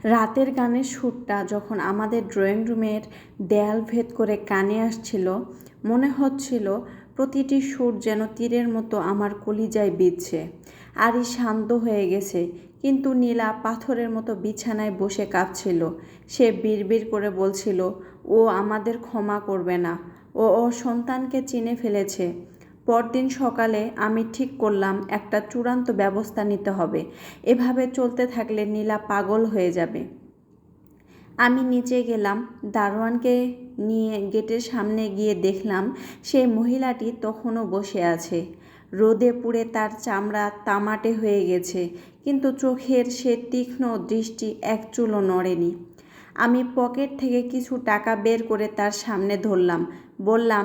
রাতের গানের সুরটা যখন আমাদের ড্রয়িং রুমের দেয়াল ভেদ করে কানে আসছিল, মনে হচ্ছিল প্রতিটি সুর যেন তীরের মতো আমার কলিজায় বিঁধছে। আরই শান্ত হয়ে গেছে, কিন্তু নীলা পাথরের মতো বিছানায় বসে কাঁদছিল। সে বিড়বিড় করে বলছিল, ও আমাদের ক্ষমা করবে না, ও ওর সন্তানকে চিনে ফেলেছে। পরদিন সকালে আমি ঠিক করলাম একটা চূড়ান্ত ব্যবস্থা নিতে হবে। এভাবে চলতে থাকলে নীলা পাগল হয়ে যাবে। আমি নিচে গেলাম, দারোয়ানকে নিয়ে গেটের সামনে গিয়ে দেখলাম সেই মহিলাটি তখনও বসে আছে। রোদে পুড়ে তার চামড়া তামাটে হয়ে গেছে, কিন্তু চোখের সে তীক্ষ্ণ দৃষ্টি এক চুলও নড়েনি। আমি পকেট থেকে কিছু টাকা বের করে তার সামনে ধরলাম, বললাম,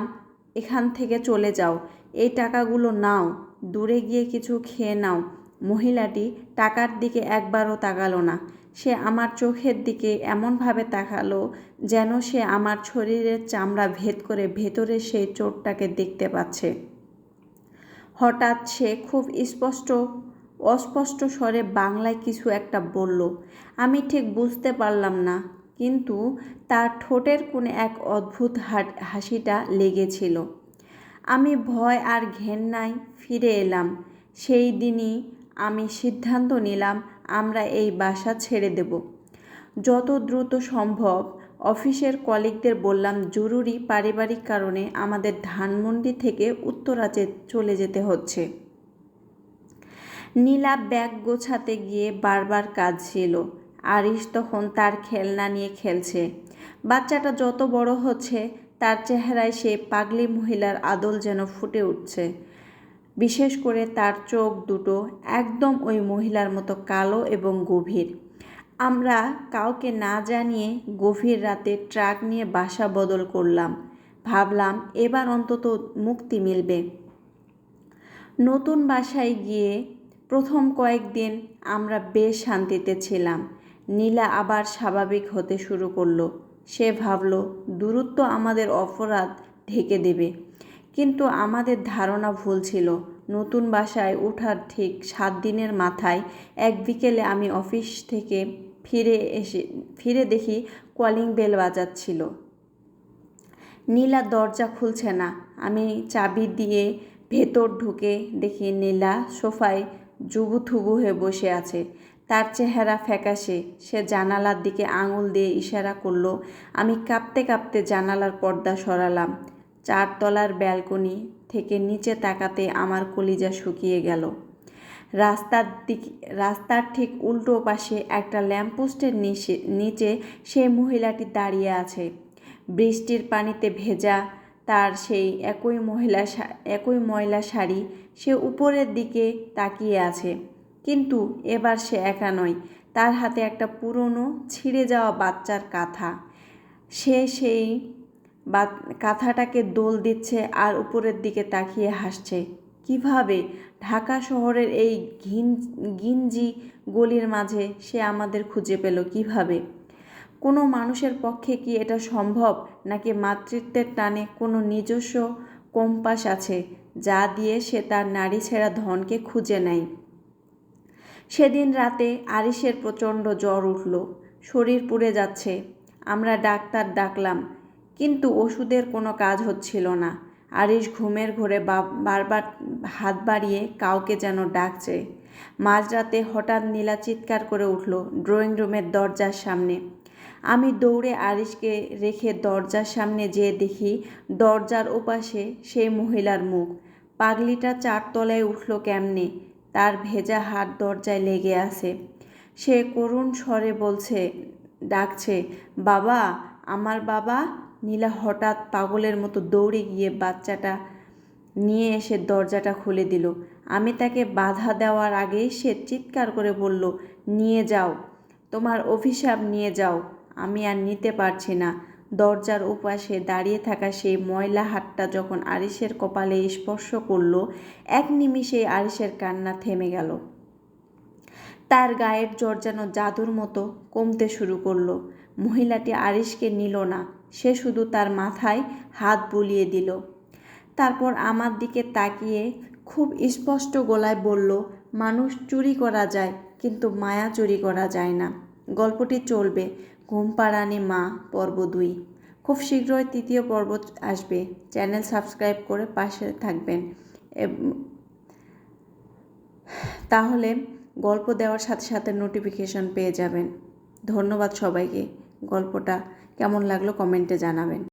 এখান থেকে চলে যাও, এই টাকাগুলো নাও, দূরে গিয়ে কিছু খেয়ে নাও। মহিলাটি টাকার দিকে একবারও তাকালো না। সে আমার চোখের দিকে এমনভাবে তাকালো যেন সে আমার শরীরের চামড়া ভেদ করে ভেতরে সেই চোরটাকে দেখতে পাচ্ছে। হঠাৎ সে খুব অস্পষ্ট স্বরে বাংলায় কিছু একটা বলল। আমি ঠিক বুঝতে পারলাম না, কিন্তু তার ঠোঁটের কোণে এক অদ্ভুত হাসিটা লেগেছিল। আমি ভয় আর ঘেন্নায় ফিরে এলাম। সেই দিনই আমি সিদ্ধান্ত নিলাম, আমরা এই বাসা ছেড়ে দেব। যত দ্রুত সম্ভব। অফিসের কলিগদের বললাম, জরুরি পারিবারিক কারণে আমাদের ধানমন্ডি থেকে উত্তরাতে চলে যেতে হচ্ছে। নীলা ব্যাগ গোছাতে গিয়ে বারবার কাঁদছিল। আরিশ তখন তার খেলনা নিয়ে খেলছে। বাচ্চাটা যত বড় হচ্ছে, তার চেহারায় সেই পাগলি মহিলার আদল যেন ফুটে উঠছে। বিশেষ করে তার চোখ দুটো একদম ওই মহিলার মতো কালো এবং গভীর। আমরা কাউকে না জানিয়ে গভীর রাতে ট্রাক নিয়ে বাসা বদল করলাম। ভাবলাম এবার অন্তত মুক্তি মিলবে। নতুন বাসায় গিয়ে প্রথম কয়েকদিন আমরা বেশ শান্তিতে ছিলাম। নীলা আবার স্বাভাবিক হতে শুরু করলো। সে ভাবল দূরত্ব আমাদের অপরাধ ঢেকে দেবে, কিন্তু আমাদের ধারণা ভুল ছিল। নতুন বাসায় ওঠার ঠিক 7 দিনের মাথায় এক বিকেলে আমি অফিস থেকে ফিরে দেখি কলিং বেল বাজাচ্ছিল। নীলা দরজা খুলছে না। আমি চাবি দিয়ে ভেতর ঢুকে দেখি নীলা সোফায় জুবুথুবু হয়ে বসে আছে। তার চেহারা ফ্যাকাশে। সে জানালার দিকে আঙুল দিয়ে ইশারা করলো। আমি কাঁপতে কাঁপতে জানালার পর্দা সরালাম। 4 তলার ব্যালকনি থেকে নিচে তাকাতে আমার কলিজা শুকিয়ে গেল। রাস্তার ঠিক উল্টো পাশে একটা ল্যাম্পপোস্টের নিচে সেই মহিলাটি দাঁড়িয়ে আছে। বৃষ্টির পানিতে ভেজা তার সেই একই ময়লা শাড়ি। সে উপরের দিকে তাকিয়ে আছে, কিন্তু এবার সে একা নয়। তার হাতে একটা পুরনো ছিঁড়ে যাওয়া বাচ্চার কাঁথা। সে সেই কাঁথাটাকে দোল দিচ্ছে আর উপরের দিকে তাকিয়ে হাসছে। কিভাবে ঢাকা শহরের এই ঘিঞ্জি গলির মাঝে সে আমাদের খুঁজে পেল কিভাবে? কোনো মানুষের পক্ষে কি এটা সম্ভব, নাকি মাতৃত্বের টানে কোনো নিজস্ব কম্পাস আছে যা দিয়ে সে তার নারী ছেঁড়া ধনকে খুঁজে নেয়? সেদিন রাতে আরিশের প্রচণ্ড জ্বর উঠল, শরীর পুড়ে যাচ্ছে। আমরা ডাক্তার ডাকলাম, কিন্তু ওষুধের কোনো কাজ হচ্ছিল না। আরিশ ঘুমের ঘোরে বারবার হাত বাড়িয়ে কাউকে যেন ডাকছে। মাঝরাতে হঠাৎ নীলা চিৎকার করে উঠল ড্রয়িং রুমের দরজার সামনে। আমি দৌড়ে আরিশকে রেখে দরজার সামনে যেয়ে দেখি দরজার ওপাশে সেই মহিলার মুখ। পাগলিটা 4 তলায় উঠল কেমনে? তার ভেজা হাত দরজায় লেগে আছে। সে করুণ স্বরে ডাকছে, বাবা, আমার বাবা। নীলা হঠাৎ পাগলের মতো দৌড়ে গিয়ে বাচ্চাটা নিয়ে এসে দরজাটা খুলে দিল। আমি তাকে বাধা দেওয়ার আগেই সে চিৎকার করে বলল, নিয়ে যাও, তোমার অভিশাপ নিয়ে যাও, আমি আর নিতে পারছি না। দরজার ওপাশে দাঁড়িয়ে থাকা সেই ময়লা হাতটা যখন আরিশের কপালে স্পর্শ করল, এক নিমিষেই আরিশের কান্না থেমে গেল। তার গায়ের জ্বর যেন জাদুর মতো কমতে শুরু করলো। মহিলাটি আরিশকে নিল না, সে শুধু তার মাথায় হাত বুলিয়ে দিল। তারপর আমার দিকে তাকিয়ে খুব স্পষ্ট গলায় বলল, মানুষ চুরি করা যায়, কিন্তু মায়া চুরি করা যায় না। গল্পটি চলবে ঘুম পাড়ানি মা পর্ব 2। খুব শীঘ্রই 3য় পর্ব আসবে। চ্যানেল সাবস্ক্রাইব করে পাশে থাকবেন, তাহলে গল্প দেওয়ার সাথে সাথে নোটিফিকেশন পেয়ে যাবেন। ধন্যবাদ সবাইকে। গল্পটা কেমন লাগলো কমেন্টে জানাবেন।